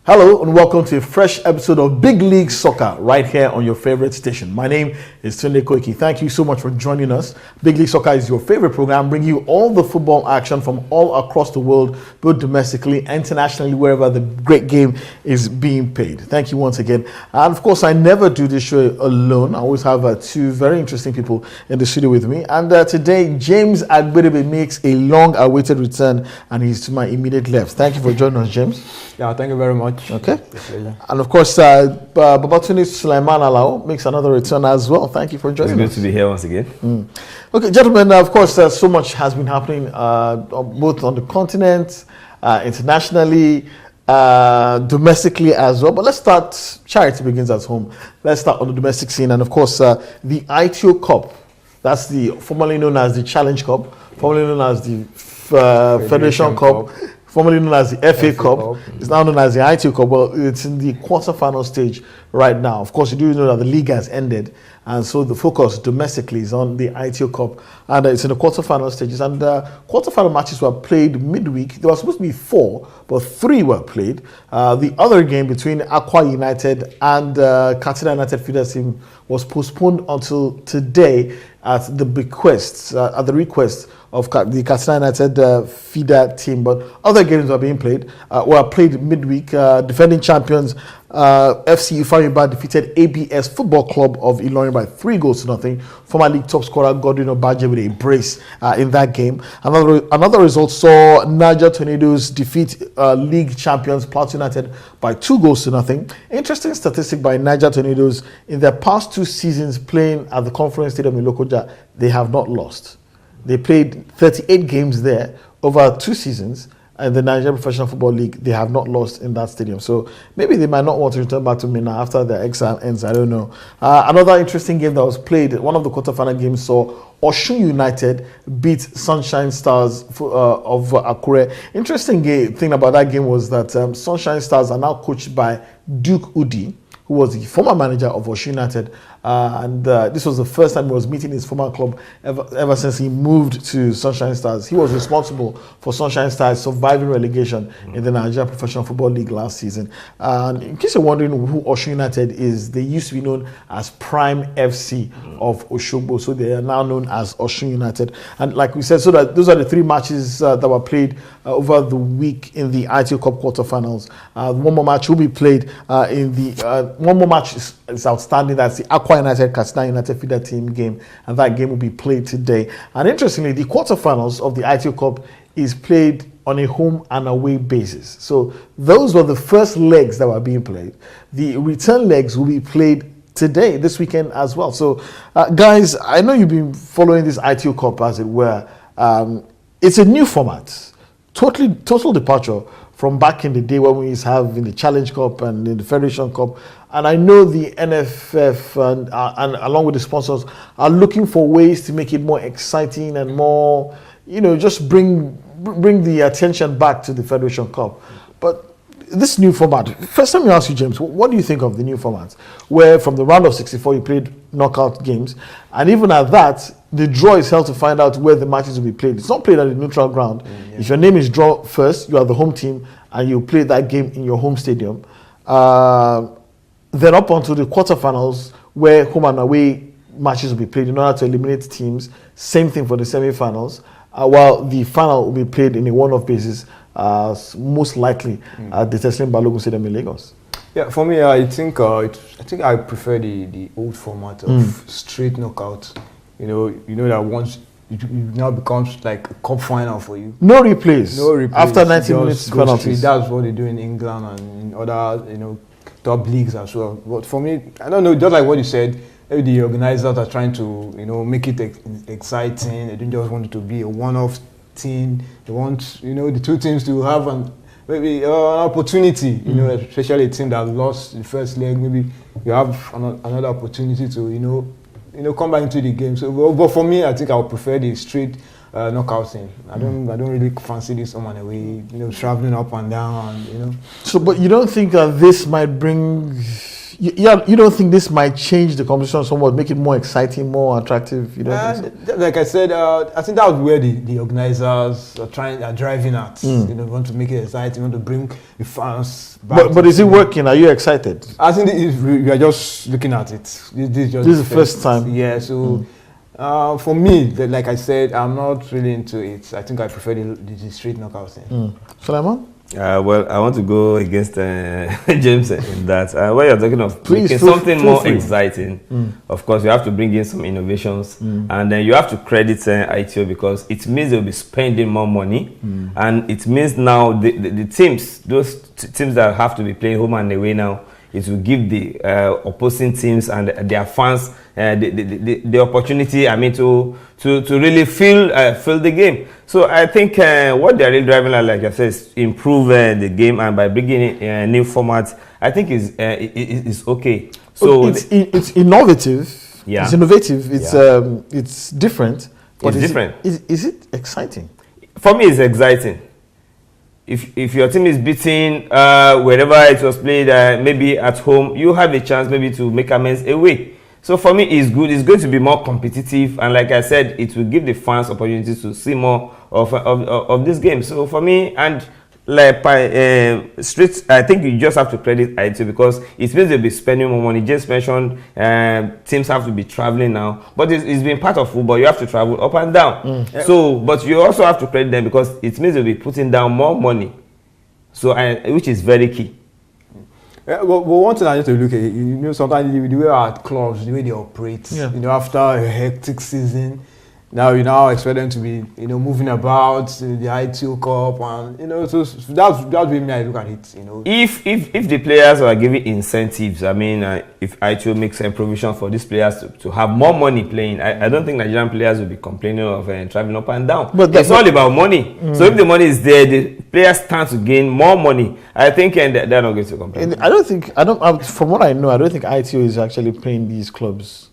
Hello and welcome to a fresh episode of Big League Soccer right here on your favorite station. My name is Tunde Koiki. Thank you so much for joining us. Big League Soccer is your favorite program, bringing you all the football action from all across the world, both domestically and internationally, wherever the great game is being played. Thank you once again. And of course, I never do this show alone. I always have two very interesting people in the studio with me. And today, James Agbedebe makes a long-awaited return, and he's to my immediate left. Thank you for joining us, James. Yeah, thank you very much. Okay. And of course, Babatunde Sulaiman Alao makes another return as well. Thank you for joining us. It's good to be here once again. Okay, gentlemen, of course, so much has been happening both on the continent, internationally, domestically as well. But let's start, charity begins at home. Let's start on the domestic scene. And of course, the ITO Cup, that's the formerly known as the Challenge Cup, formerly known as the Federation Cup, formerly known as the FA Cup. It's now known as the ITO Cup. Well, it's in the quarter-final stage right now. Of course, you do know that the league has ended, and so the focus domestically is on the ITO Cup, and it's in the quarter-final stages. And quarter-final matches were played midweek. There were supposed to be 4, but 3 were played. The other game between Aqua United and Katsina United feeder team was postponed until today at the request of the Katsina United feeder team. But other games were being played. Were played midweek. Defending champions FC Ifeanyiba defeated ABS Football Club of Ilorin by 3-0. Former league top scorer Godwin Obaje with a brace in that game. Another result saw Niger Tornadoes defeat league champions Plateau United by 2-0. Interesting statistic by Niger Tornadoes: in their past 2 seasons playing at the Conference Stadium in Lokoja, they have not lost. They played 38 games there over 2 seasons. And the Nigerian Professional Football League, they have not lost in that stadium. So maybe they might not want to return back to Mina after their exile ends. I don't know. Another interesting game that was played, one of the quarterfinal games, saw Osun United beat Sunshine Stars of Akure. Interesting thing about that game was that Sunshine Stars are now coached by Duke Udi, who was the former manager of Osun United. And this was the first time he was meeting his former club ever since he moved to Sunshine Stars. He was responsible for Sunshine Stars surviving relegation in the Nigerian Professional Football League last season. And in case you're wondering who Osun United is, they used to be known as Prime FC of Oshogbo, so they are now known as Osun United. And like we said, so that those are the 3 matches that were played over the week in the ITO Cup quarterfinals. One more match will be played one more match is outstanding. That's the Aqua United Katsina United feeder team game, and that game will be played today. And interestingly, the quarterfinals of the ITO Cup is played on a home and away basis. So those were the first legs that were being played. The return legs will be played today, this weekend as well. So guys, I know you've been following this ITO Cup, as it were. It's a new format, total departure from back in the day when we used to have in the Challenge Cup and in the Federation Cup. And I know the NFF and along with the sponsors are looking for ways to make it more exciting and more, just bring the attention back to the Federation Cup. But this new format, first let me ask you, James, what do you think of the new format? Where from the round of 64 you played knockout games, and even at that, the draw is held to find out where the matches will be played. It's not played at a neutral ground. If your name is drawn first, you are the home team, and you play that game in your home stadium. Then up onto the quarterfinals, where home and away matches will be played in order to eliminate teams. Same thing for the semi-finals, while the final will be played in a one-off basis, most likely at the Teslim Balogun Stadium in Lagos. Yeah, for me, I think I prefer the old format of straight knockout. You know that once it now becomes like a cup final for you. No replays. No replays. After 90 minutes Go straight. penalties. That's what they do in England and in other top leagues as well. But for me, I don't know. Just like what you said, maybe the organizers are trying to make it exciting. They don't just want it to be a one-off thing. They want the two teams to have maybe an opportunity. Especially a team that lost the first leg. Maybe you have another opportunity to come back into the game. So, but for me, I think I would prefer the straight knockout thing. I don't really fancy this home and away. Traveling up and down. So, but you don't think that this might bring? You don't think this might change the competition somewhat, make it more exciting, more attractive? You don't think so? Like I said, I think that was where the organizers are driving at. Want to make it exciting, want to bring the fans back. But is it working? Are you excited? I think we are just looking at it. This is the first time. Yeah. So for me, like I said, I'm not really into it. I think I prefer the straight knockout thing. Suleiman? Well, I want to go against James in that. When you're talking of making feel something more free. exciting, of course, you have to bring in some innovations. And then you have to credit ITO because it means they'll be spending more money. And it means now the teams, those teams that have to be playing home and away now, it will give the opposing teams and their fans the opportunity, to really feel the game. So I think what they're really driving at, like I said, is improve the game, and by bringing in a new format, I think is okay. So it's innovative. Yeah. It's innovative. It's different. But It's different. Is it exciting? For me, it's exciting. If your team is beaten wherever it was played, maybe at home, you have a chance maybe to make amends away. So for me, it's good. It's going to be more competitive, and like I said, it will give the fans opportunities to see more of this game. So for me, and like streets, I think you just have to credit IT because it means they'll be spending more money. Just mentioned teams have to be traveling now, but it's been part of football. You have to travel up and down. So, but you also have to credit them because it means they'll be putting down more money. So, which is very key. Yeah, well, one thing I need to look at, sometimes the way our clubs, the way they operate, after a hectic season, now you now expect them to be, moving about the ITO Cup, and so that's the way I look at it. If the players are giving incentives, if ITO makes some provision for these players to have more money playing, I don't think Nigerian players will be complaining of traveling up and down. But it's all about money. So if the money is there, the players stand to gain more money. I think they're not going to complain. From what I know, I don't think ITO is actually paying these clubs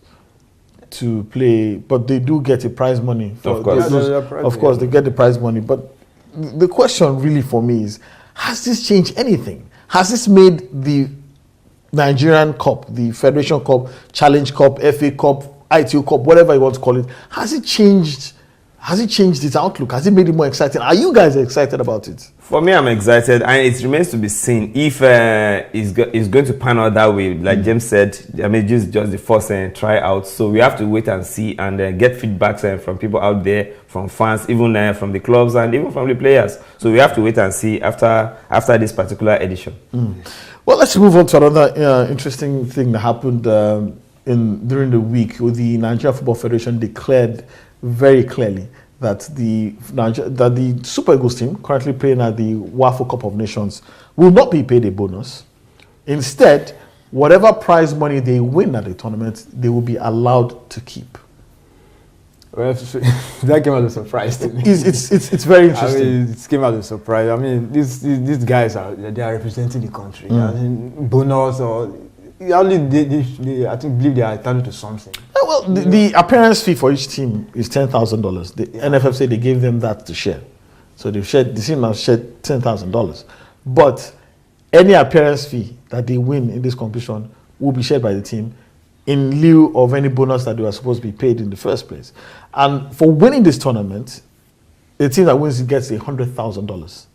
to play, but they do get a prize money. Of course. They get the prize money. But the question really for me is, has this changed anything? Has this made the Nigerian Cup, the Federation Cup, Challenge Cup, FA Cup, ITO Cup, whatever you want to call it, has it changed its outlook? Has it made it more exciting? Are you guys excited about it? For me, I'm excited, and it remains to be seen if it's going to pan out that way. Like James said, this is just the first tryout, so we have to wait and see and get feedbacks from people out there, from fans, even from the clubs and even from the players. So we have to wait and see after this particular edition. Well, let's move on to another interesting thing that happened during the week. The Nigerian Football Federation declared very clearly that the Super Eagles team, currently playing at the WAFO Cup of Nations, will not be paid a bonus. Instead, whatever prize money they win at the tournament, they will be allowed to keep. Well, that came as a surprise to me. It's very interesting. It came as a surprise. These guys are representing the country. Bonus or they I think believe they are entitled to something. Well, the appearance fee for each team is $10,000. The NFF said they gave them that to share, so the team has shared $10,000. But any appearance fee that they win in this competition will be shared by the team in lieu of any bonus that they were supposed to be paid in the first place. And for winning this tournament, the team that wins it gets $100,000.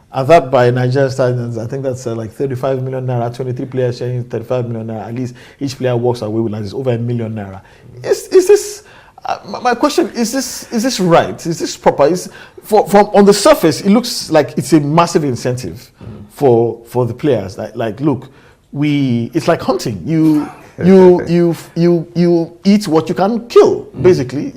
And that by Nigerian standards, I think that's like 35 million naira, 23 players sharing 35 million naira. At least each player walks away with like this over $1 million naira. Is this, my question, is this right? Is this proper? From on the surface, it looks like it's a massive incentive for the players. Like, look, it's like hunting. You eat what you can kill, basically.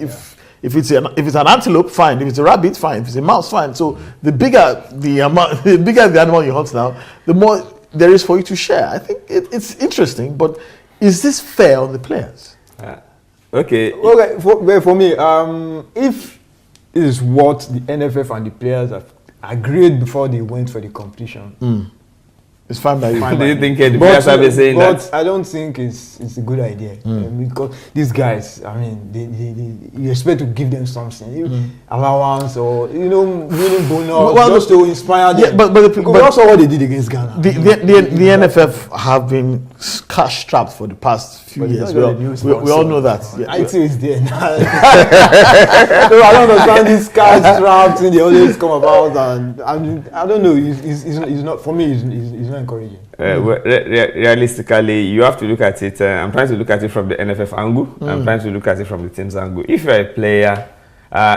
If it's an antelope, fine. If it's a rabbit, fine. If it's a mouse, fine. So the bigger the animal you hunt now, the more there is for you to share. I think it's interesting, but is this fair on the players? Okay. For me, if it is what the NFF and the players have agreed before they went for the competition, it's fine by you. Do you think the players have been saying that? But I don't think it's a good idea because these guys, I mean, you expect to give them something, allowance or winning bonus, just to inspire them. Yeah, but also what they did against Ghana. The NFF have been cash strapped for the past few years. We all know that. Yeah. IT is there now. So I don't understand these cash straps and they always come about, and I don't know. It's not for me. It's not encouraging. Realistically, you have to look at it. I'm trying to look at it from the NFF angle. I'm trying to look at it from the team's angle. If you're a player,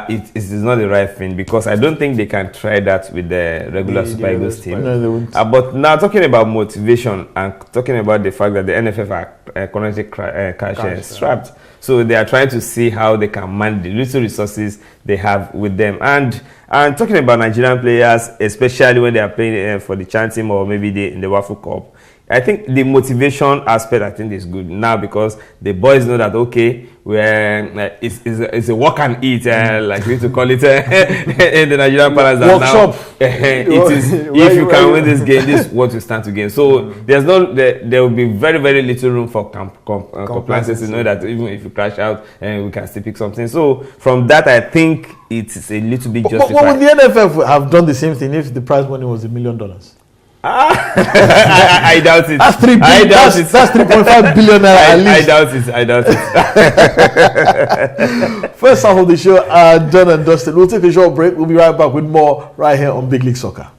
it is not the right thing because I don't think they can try that with the regular Super Eagles team. No, they won't. But now talking about motivation and talking about the fact that the NFF are currently cash strapped, so they are trying to see how they can manage the little resources they have with them. And talking about Nigerian players, especially when they are playing for the Chan team or maybe in the Waffle Cup, I think the motivation aspect, I think, is good now because the boys know that, okay, it's a work and eat, like we need to call it in the Nigerian parlance. Workshop. It is, if you can win this game, this is what you stand to gain. So there will be very, very little room for compliances to know that even if you crash out, we can still pick something. So from that, I think it's a little bit justified. But would the NFF have done the same thing if the prize money was $1 million? I doubt it. That's that's 3.5 billion naira at least. I doubt it. First half of the show, done and dusted. We'll take a short break. We'll be right back with more right here on Big League Soccer.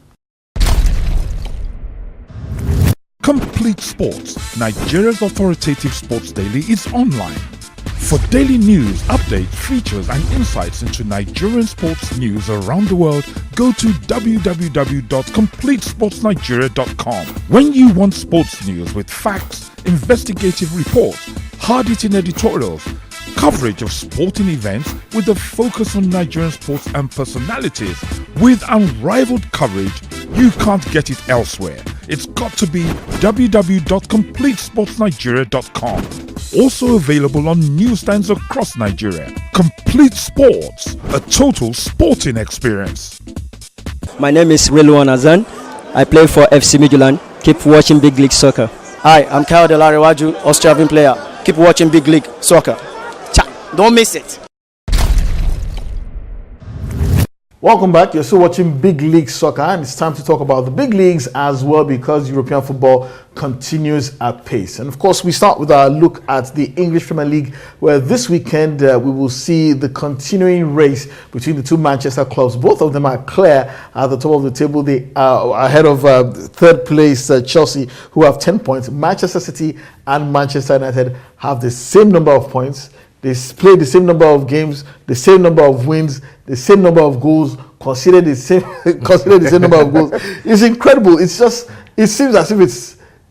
Complete Sports, Nigeria's authoritative sports daily, is online. For daily news, updates, features, and insights into Nigerian sports news around the world, go to www.completesportsnigeria.com. When you want sports news with facts, investigative reports, hard-hitting editorials, coverage of sporting events with a focus on Nigerian sports and personalities, with unrivaled coverage, you can't get it elsewhere. It's got to be www.completesportsnigeria.com. Also available on newsstands across Nigeria. Complete Sports, a total sporting experience. My name is Rilwan Azan. I play for FC Midtjylland. Keep watching Big League Soccer. Hi, I'm Kyle Delarewaju, Australian player. Keep watching Big League Soccer. Don't miss it. Welcome back. You're still watching Big League Soccer, and it's time to talk about the big leagues as well because European football continues at pace. And of course, we start with our look at the English Premier League, where this weekend we will see the continuing race between the two Manchester clubs. Both of them are clear at the top of the table. They are ahead of third place Chelsea, who have 10 points. Manchester City and Manchester United have the same number of points. They played the same number of games, the same number of wins, the same number of goals, considered the same number of goals. It's incredible. It seems as if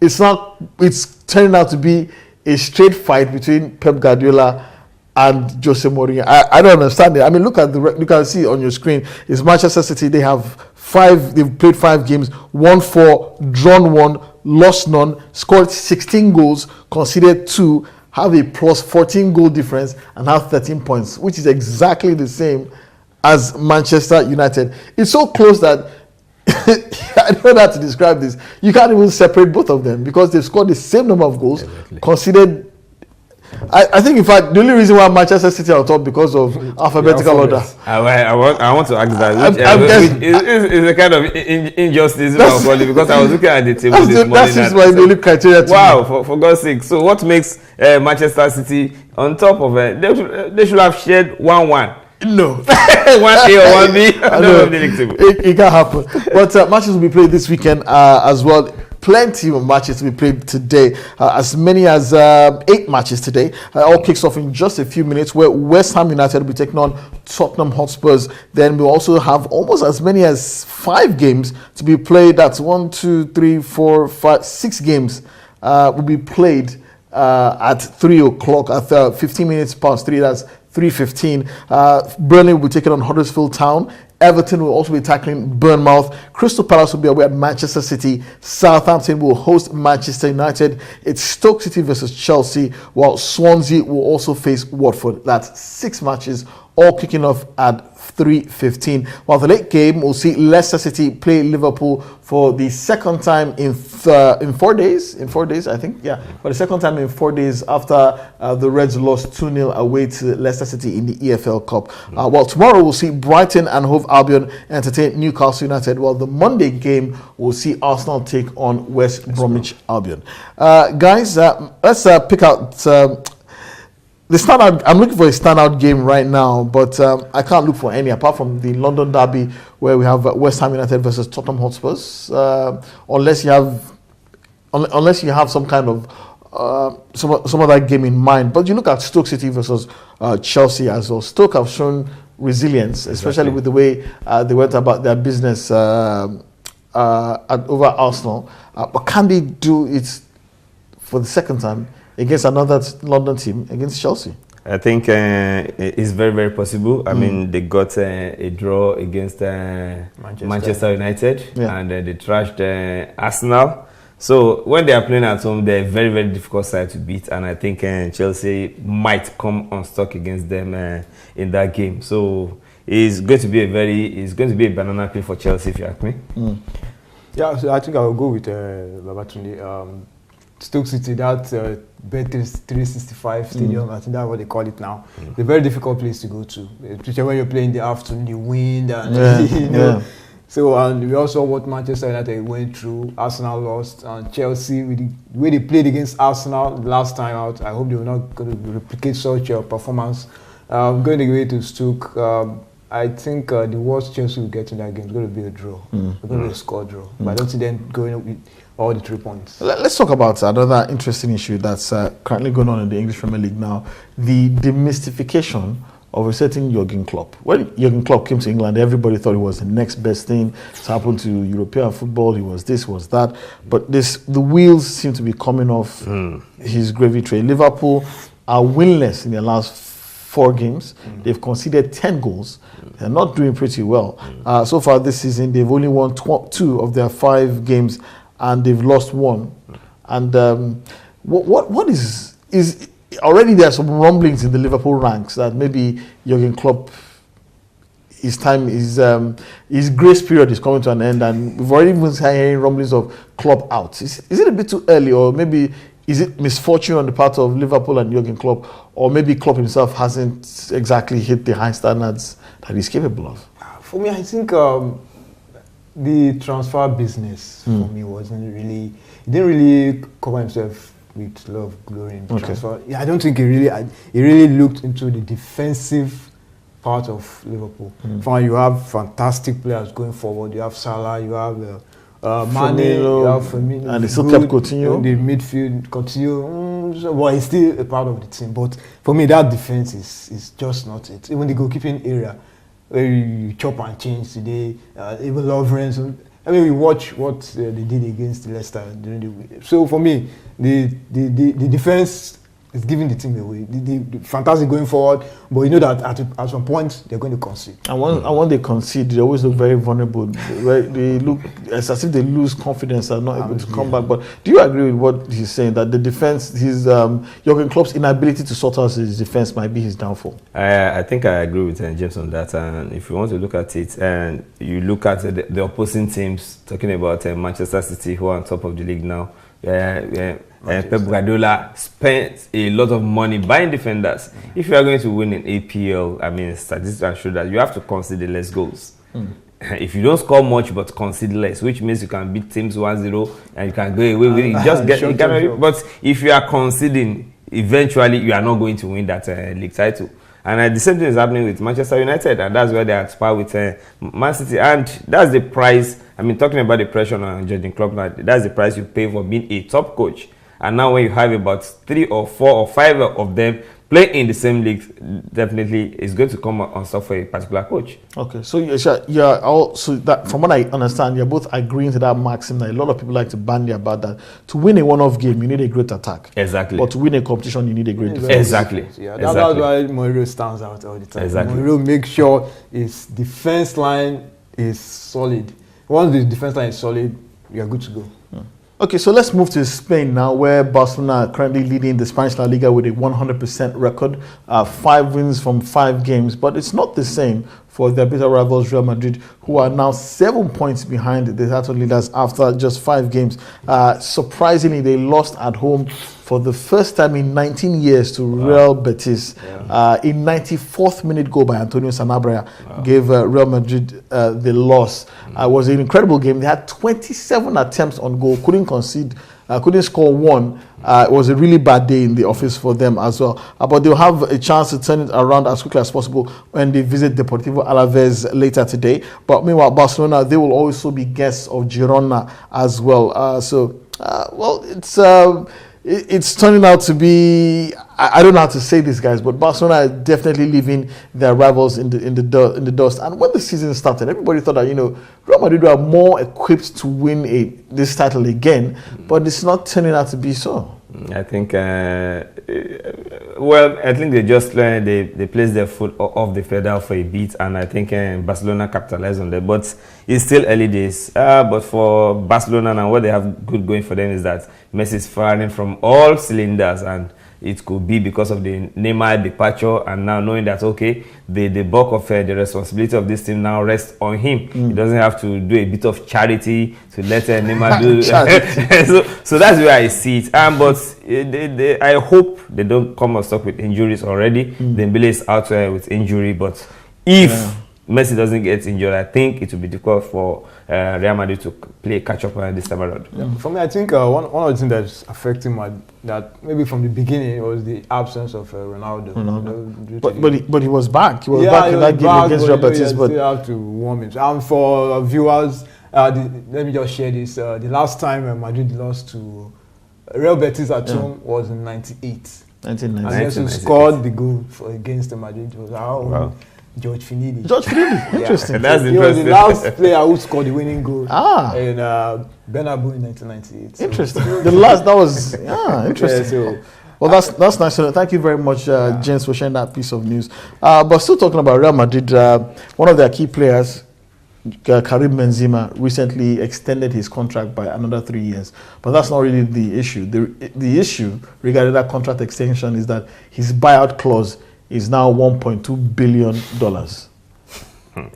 it's turning out to be a straight fight between Pep Guardiola and Jose Mourinho. I don't understand it. I mean, look at see it on your screen. It's Manchester City. They've played 5 games, won 4, drawn 1, lost none, scored 16 goals, conceded 2. Have a plus 14 goal difference and have 13 points, which is exactly the same as Manchester United. It's so close that I don't know how to describe this. You can't even separate both of them because they've scored the same number of goals, conceded. I think, in fact, the only reason why Manchester City are on top because of alphabetical order. I want to ask that. It's a kind of injustice because I was looking at the table this morning. That's just why the only criteria. Wow, for God's sake! So what makes Manchester City on top of it? They should have shared 1-1. No. 1A or 1B. It can't happen. But matches will be played this weekend as well. Plenty of matches to be played today, as many as 8 matches today. All kicks off in just a few minutes, where West Ham United will be taking on Tottenham Hotspurs. Then we'll also have almost as many as 5 games to be played. That's 6 games will be played at 3 o'clock, at 15 minutes past 3. That's 3:15. Burnley will be taking on Huddersfield Town. Everton will also be tackling Bournemouth. Crystal Palace will be away at Manchester City. Southampton will host Manchester United. It's Stoke City versus Chelsea, while Swansea will also face Watford. That's 6 matches, all kicking off at 3:15. While the late game will see Leicester City play Liverpool for the second time in 4 days. In 4 days, I think. Yeah, for the second time in 4 days after the Reds lost 2-0 away to Leicester City in the EFL Cup. While tomorrow we'll see Brighton and Hove Albion entertain Newcastle United. While the Monday game will see Arsenal take on West Bromwich Albion. Guys, let's pick out. The standout, I'm looking for a standout game right now, but I can't look for any apart from the London derby where we have West Ham United versus Tottenham Hotspurs. Unless you have some kind of some other game in mind. But you look at Stoke City versus Chelsea as well. Stoke have shown resilience, especially with the way they went about their business over Arsenal. But can they do it for the second time against another London team, against Chelsea? I think it's very, very possible. I mean, they got a draw against Manchester United, and they trashed Arsenal. So when they are playing at home, they're a very, very difficult side to beat, and I think Chelsea might come unstuck against them in that game. So it's going to be a banana peel for Chelsea, if you ask me. Yeah, so I think I will go with Babatunde. Stoke City, that Bet 365 stadium, I think that's what they call it now. It's a very difficult place to go to, especially when you're playing in the afternoon, the wind, and you know. So, and we also what Manchester United went through. Arsenal lost, and Chelsea, with the way they played against Arsenal last time out, I hope they will not going to replicate such a performance. Going away to Stoke, I think the worst Chelsea will get in that game is going to be a draw. It's going to be a score draw. But I don't see them going with all the 3 points. Let's talk about another interesting issue that's currently going on in the English Premier League now. The demystification of a certain Jurgen Klopp. When Jurgen Klopp came to England, everybody thought it was the next best thing to happen to European football. He was this, was that. But the wheels seem to be coming off his gravy train. Liverpool are winless in their last 4 games. They've conceded 10 goals. They're not doing pretty well. So far this season, they've only won 2 of their 5 games, and they've lost 1. And what is already there are some rumblings in the Liverpool ranks that maybe Jurgen Klopp, his grace period is coming to an end, and we've already been hearing rumblings of Klopp out. Is it a bit too early, or maybe is it misfortune on the part of Liverpool and Jurgen Klopp, or maybe Klopp himself hasn't exactly hit the high standards that he's capable of? For me, I think the transfer business for me he didn't really cover himself with love, glory in transfer. Yeah, I don't think he really looked into the defensive part of Liverpool. You have fantastic players going forward. You have Salah, you have Mane, you have Firmino, and they still kept Coutinho. The midfield, Coutinho, well, he's still a part of the team. But for me, that defense is just not it. Even the goalkeeping area, where you chop and change today, even Lovren. I mean, we watch what they did against Leicester during the week. So for me, the defense is giving the team away. The fantastic going forward, but you know that at some point they're going to concede. And when they concede, they always look very vulnerable. They look as if they lose confidence and are not able to come back. But do you agree with what he's saying, that the defense, Jurgen Klopp's inability to sort out his defense might be his downfall? I think I agree with James on that. And if you want to look at it, and you look at the opposing teams, talking about Manchester City, who are on top of the league now. Pep Guardiola spent a lot of money buying defenders. If you are going to win an APL, I mean, statistics show that you have to concede less goals. If you don't score much but concede less, which means you can beat teams 1-0 and you can go away with it. Just get sure. But if you are conceding, eventually you are not going to win that league title. And the same thing is happening with Manchester United, and that's where they are at par with Man City. And that's the price. I mean, talking about the pressure on Jurgen Klopp, that's the price you pay for being a top coach. And now when you have about 3 or 4 or 5 of them playing in the same league definitely is going to come on stuff for a particular coach. Okay, so you're also that from what I understand, you're both agreeing to that maxim that a lot of people like to bandy about that. To win a one-off game, you need a great attack. Exactly. But to win a competition, you need a great defense. Exactly. Yeah, exactly. that's why Mourinho stands out all the time. Exactly. Mourinho makes sure his defense line is solid. Once the defense line is solid, you are good to go. Okay, so let's move to Spain now, where Barcelona are currently leading the Spanish La Liga with a 100% record, 5 wins from 5 games. But it's not the same for their bitter rivals Real Madrid, who are now 7 points behind the title leaders after just 5 games. Surprisingly, they lost at home for the first time in 19 years to Real Betis. A 94th minute goal by Antonio Sanabria gave Real Madrid the loss. It was an incredible game. They had 27 attempts on goal, couldn't concede, couldn't score one. It was a really bad day in the office for them as well. But they'll have a chance to turn it around as quickly as possible when they visit Deportivo Alaves later today. But meanwhile, Barcelona, they will also be guests of Girona as well. It's turning out to be, I don't know how to say this, guys, but Barcelona are definitely leaving their rivals in the dust. And when the season started, everybody thought that, Real Madrid were more equipped to win this title again, but it's not turning out to be so. I think, I think they just they placed their foot off the pedal for a bit, and I think Barcelona capitalized on that. But it's still early days. But for Barcelona now, what they have good going for them is that Messi is firing from all cylinders, and it could be because of the Neymar departure, and now knowing that, okay, the bulk of the responsibility of this team now rests on him. He doesn't have to do a bit of charity to let Neymar do. so that's where I see it. But I hope they don't come unstuck with injuries already. Dembele is out with injury, but if Messi doesn't get injured, I think it will be difficult for Real Madrid to play catch-up this time around. Yeah. For me, I think one of the things that's affecting that maybe from the beginning was the absence of Ronaldo. But he was back. He was back in that game against Real Betis. But you have to warm him. And for viewers, let me just share this. The last time Madrid lost to Real Betis at home was in 98. 1998. And he scored the goal against the Madrid. It was George Finidi. Interesting. That's he was the last player who scored the winning goal in Bernabeu in 1998. So. Interesting. That was interesting. Well, that's nice. Thank you very much, James, for sharing that piece of news. But still talking about Real Madrid, one of their key players, Karim Benzema, recently extended his contract by another 3 years. But that's not really the issue. The issue regarding that contract extension is that his buyout clause is now $1.2 billion.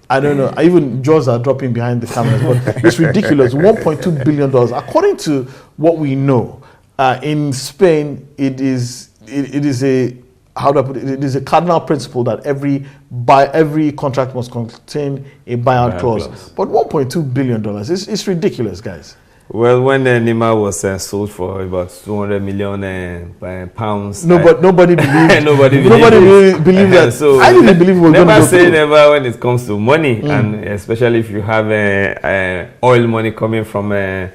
I don't know. Even jaws are dropping behind the cameras, but it's ridiculous. $1.2 billion. According to what we know, in Spain, it is a it is a cardinal principle that every contract must contain a buyout clause. But $1.2 billion, it's ridiculous, guys. Well, when Neymar was sold for about 200 million pounds, nobody believed. nobody believed that. So I didn't believe we were going to never go say through. never when it comes to money, and especially if you have oil money coming from the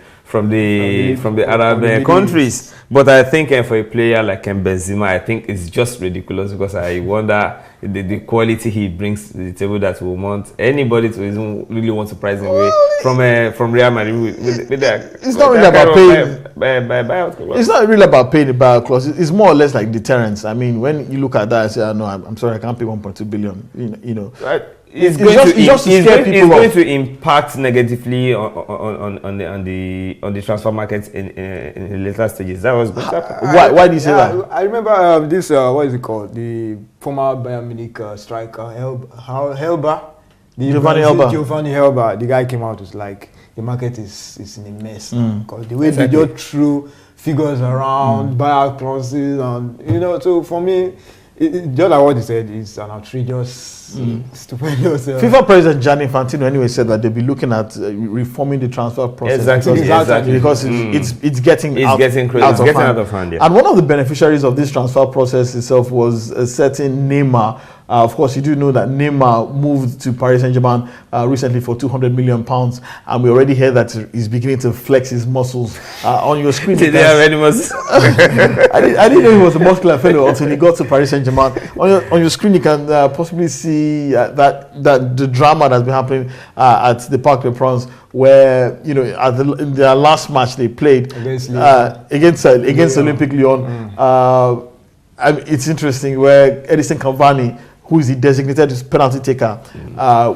Arab countries. But I think for a player like Benzema, I think it's just ridiculous, because I wonder the quality he brings to the table that will want anybody to even really want to price him away from Real Madrid. It's not really about paying buyout clause. It's not really about paying the buyout clause. It's more or less like deterrence. I mean, when you look at that, I say, no, I'm sorry, I can't pay 1.2 billion. You know. Right. It's going to impact negatively on the transfer market in the later stages. That was good. Why do you say that? I remember this. What is it called? The former Bayern Munich striker Helba. Giovanni Helba. The guy came out was like, the market is in a mess, because the way they just threw figures around, buyout clauses, and So for me, just like what he said, is an outrageous, stupendous. FIFA President Gianni Infantino anyway said that they'll be looking at reforming the transfer process. Exactly. Because it's getting out of hand. Yeah. And one of the beneficiaries of this transfer process itself was a certain Neymar. Of course, you do know that Neymar moved to Paris Saint-Germain recently for £200 million, and we already heard that he's beginning to flex his muscles on your screen. Did they have any muscles? I didn't know he was a muscular fellow until he got to Paris Saint-Germain. On your screen, you can possibly see that the drama that's been happening at the Parc des Princes, where in their last match they played against Olympique Lyon. It's interesting where Edison Cavani, who is the designated penalty taker,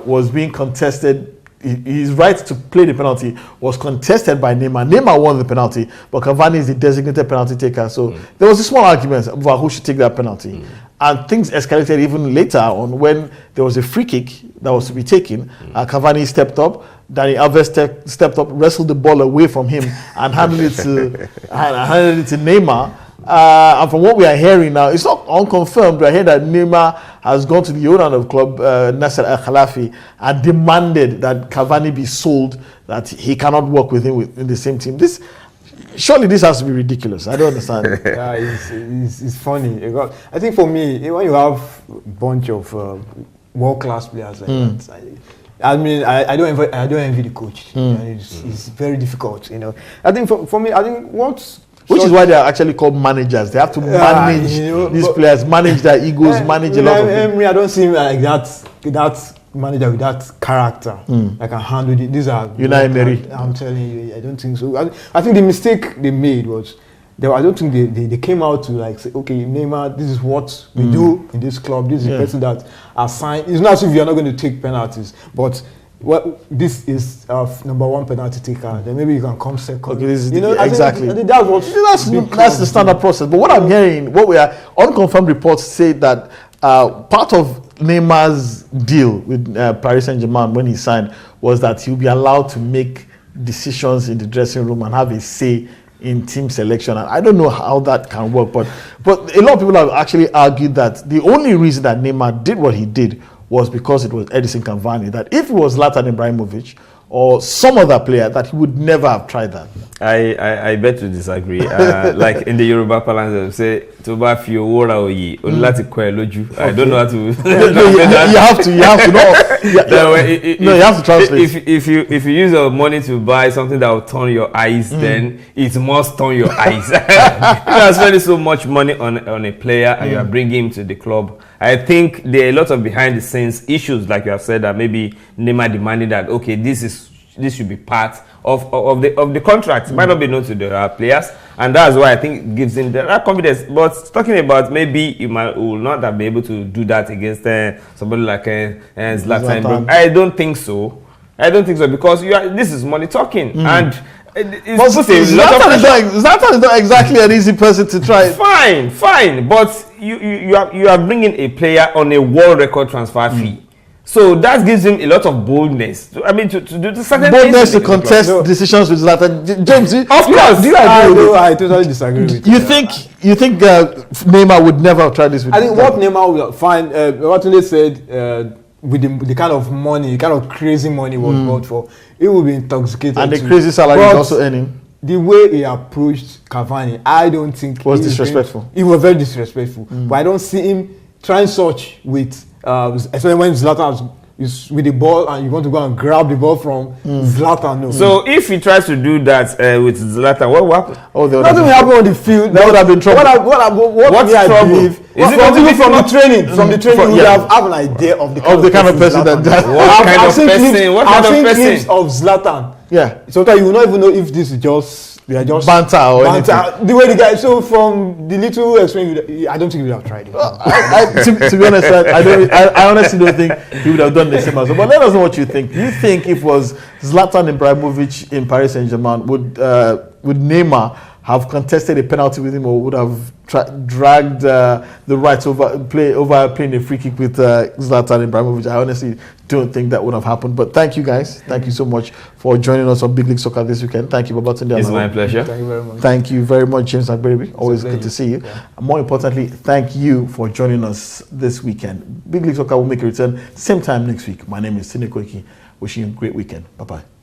was being contested. His right to play the penalty was contested by Neymar. Neymar won the penalty, but Cavani is the designated penalty taker. So there was a small argument about who should take that penalty. And things escalated even later on when there was a free kick that was to be taken. Cavani stepped up. Dani Alves stepped up, wrestled the ball away from him, and handed it to Neymar. And from what we are hearing now, it's not unconfirmed, but I hear that Neymar has gone to the owner of the club, Nasser Al-Khelafi, and demanded that Cavani be sold, that he cannot work with him in the same team. Surely this has to be ridiculous. I don't understand. It's funny. I think for me, when you have a bunch of world-class players like that, I don't envy the coach. It's very difficult. I think for me, which is why they are actually called managers. They have to manage these players, manage their egos, manage a lot of things. I don't see him like that manager with that character. I can handle it. These are Unai Emery. I'm telling you, I don't think so. I think the mistake they made was, I don't think they came out to like say, okay, Neymar, this is what we do in this club. This is the person that assigned. It's not as if you are not going to take penalties, but this is number one penalty taker. Then maybe you can come second. Okay, exactly. I think that's the standard process. But what I'm hearing, unconfirmed reports say that part of Neymar's deal with Paris Saint-Germain when he signed was that he'll be allowed to make decisions in the dressing room and have a say in team selection. And I don't know how that can work, but a lot of people have actually argued that the only reason that Neymar did what he did was because it was Edison Cavani. That if it was Zlatan Ibrahimovic or some other player, that he would never have tried that. I bet to disagree. Like in the Yoruba parlance, they say, "Toba fi owo ra oye, o ní láti kọ́ ẹ lójú." I don't know how to. You have to. No, you have to translate. If you use your money to buy something that will turn your eyes, then it must turn your eyes. You are spending so much money on a player, and you are bringing him to the club. I think there are a lot of behind the scenes issues, like you have said, that maybe Neymar demanded that this should be part of the contract. It might not be known to the players, and that's why I think it gives him that confidence. But talking about maybe he will not have been able to do that against somebody like Zlatan. I don't think so. Because this is money talking, and Zlatan is not exactly an easy person to try. Fine, but you are bringing a player on a world record transfer fee. So that gives him a lot of boldness. To do certain boldness to contest decisions with Zlatan. James, of course. Do you agree? I totally disagree with you. You think Neymar would never have tried this with? I think what Neymar would find, what Tunde said, with the kind of money, the kind of crazy money was bought for, it would be intoxicated. And the crazy salary is also earning. The way he approached Cavani, I don't think was disrespectful. He was very disrespectful. But I don't see him trying such with, especially when Zlatan is with the ball and you want to go and grab the ball from Zlatan. No. So if he tries to do that with Zlatan, what will happen? Nothing will happen on the field. That would have been trouble. What's trouble? Is it from the training? From the training, we have an idea of the kind of person that. What kind of person? I've seen clips of Zlatan. Yeah. Sometimes you will not even know if this is just banter or anything. The way the guy. So from the little experience, I don't think he would have tried it. To be honest, I honestly don't think he would have done the same as well. But let us know what you think. Do you think if it was Zlatan Ibrahimovic in Paris Saint-Germain, would Neymar have contested a penalty with him, or would have dragged the rights over playing a free kick with Zlatan Ibrahimovic? I honestly don't think that would have happened. But thank you guys. Thank you so much for joining us on Big League Soccer this weekend. Thank you, Babatunde. It's my pleasure. Thank you very much. Thank you very much, James Agberebi. Always good to see you. Yeah. And more importantly, thank you for joining us this weekend. Big League Soccer will make a return same time next week. My name is Tunde Koiki. Wishing you a great weekend. Bye-bye.